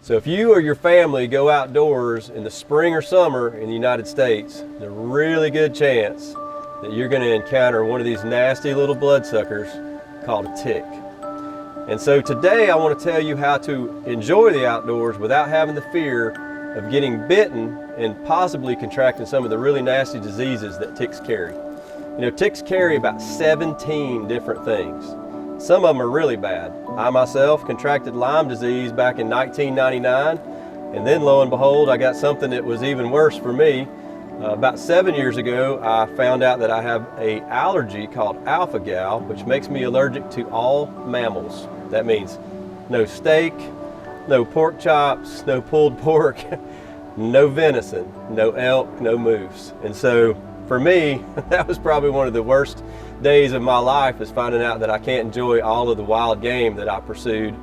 So if you or your family go outdoors in the spring or summer in the United States, there's a really good chance that you're going to encounter one of these nasty little bloodsuckers called a tick. And so today I want to tell you how to enjoy the outdoors without having the fear of getting bitten and possibly contracting some of the really nasty diseases that ticks carry. You know, ticks carry about 17 different things. Some of them are really bad. I myself contracted Lyme disease back in 1999, and then lo and behold, I got something that was even worse for me. About 7 years ago, I found out that I have an allergy called alpha-gal, which makes me allergic to all mammals. That means no steak, no pork chops, no pulled pork, no venison, no elk, no moose. And so for me, that was probably one of the worst days of my life, is finding out that I can't enjoy all of the wild game that I pursued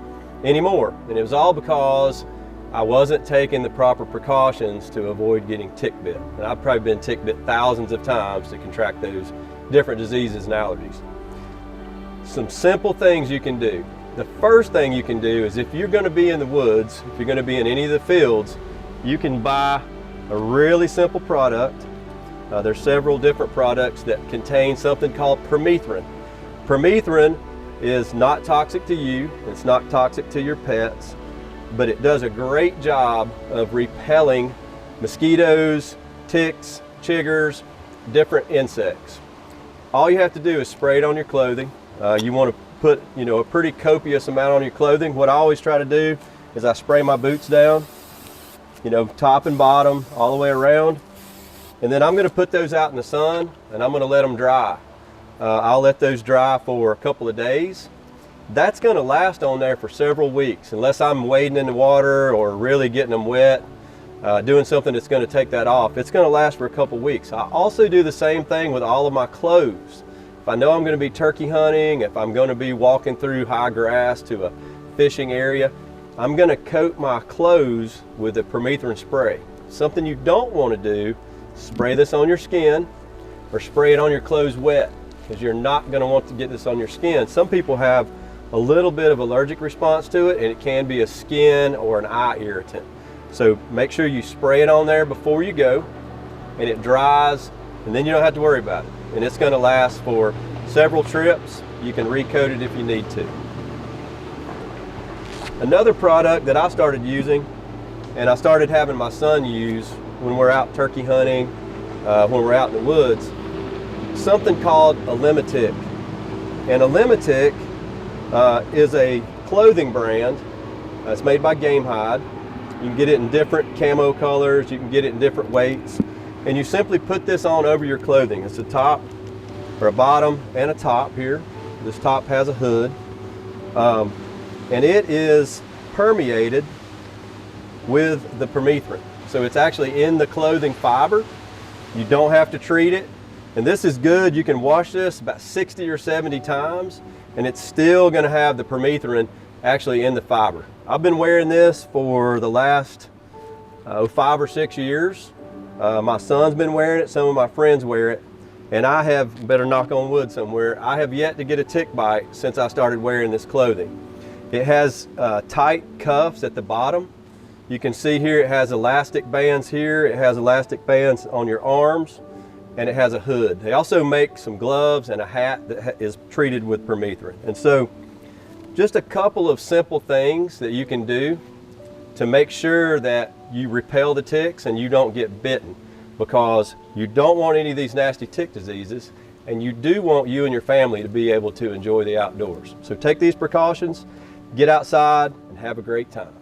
anymore. And it was all because I wasn't taking the proper precautions to avoid getting tick bit. And I've probably been tick bit thousands of times to contract those different diseases and allergies. Some simple things you can do. The first thing you can do is, if you're going to be in the woods, if you're going to be in any of the fields, you can buy a really simple product. There's several different products that contain something called permethrin. Permethrin is not toxic to you, it's not toxic to your pets, but it does a great job of repelling mosquitoes, ticks, chiggers, different insects. All you have to do is spray it on your clothing. You want to put, a pretty copious amount on your clothing. What I always try to do is I spray my boots down, top and bottom, all the way around. And then I'm going to put those out in the sun, and I'm going to let them dry. I'll let those dry for a couple of days. That's going to last on there for several weeks, unless I'm wading in the water or really getting them wet, doing something that's going to take that off. It's going to last for a couple weeks. I also do the same thing with all of my clothes. If I know I'm going to be turkey hunting, if I'm going to be walking through high grass to a fishing area, I'm going to coat my clothes with a permethrin spray. Something you don't want to do, spray this on your skin or spray it on your clothes wet, because you're not going to want to get this on your skin. Some people have a little bit of allergic response to it, and it can be a skin or an eye irritant. So make sure you spray it on there before you go, and it dries, and then you don't have to worry about it. And it's going to last for several trips. You can recoat it if you need to. Another product that I started using, and I started having my son use when we're out turkey hunting, when we're out in the woods, something called a Limitic. And a Limitic is a clothing brand. It's made by Game Hide. You can get it in different camo colors, you can get it in different weights, and you simply put this on over your clothing. It's a top or a bottom and a top here. This top has a hood, and it is permeated with the permethrin. So it's actually in the clothing fiber. You don't have to treat it. And this is good. You can wash this about 60 or 70 times, and it's still going to have the permethrin actually in the fiber. I've been wearing this for the last 5 or 6 years. My son's been wearing it. Some of my friends wear it. And I have, better knock on wood somewhere, I have yet to get a tick bite since I started wearing this clothing. It has tight cuffs at the bottom. You can see here it has elastic bands here, it has elastic bands on your arms, and it has a hood. They also make some gloves and a hat that is treated with permethrin. And so just a couple of simple things that you can do to make sure that you repel the ticks and you don't get bitten, because you don't want any of these nasty tick diseases, and you do want you and your family to be able to enjoy the outdoors. So take these precautions, get outside, and have a great time.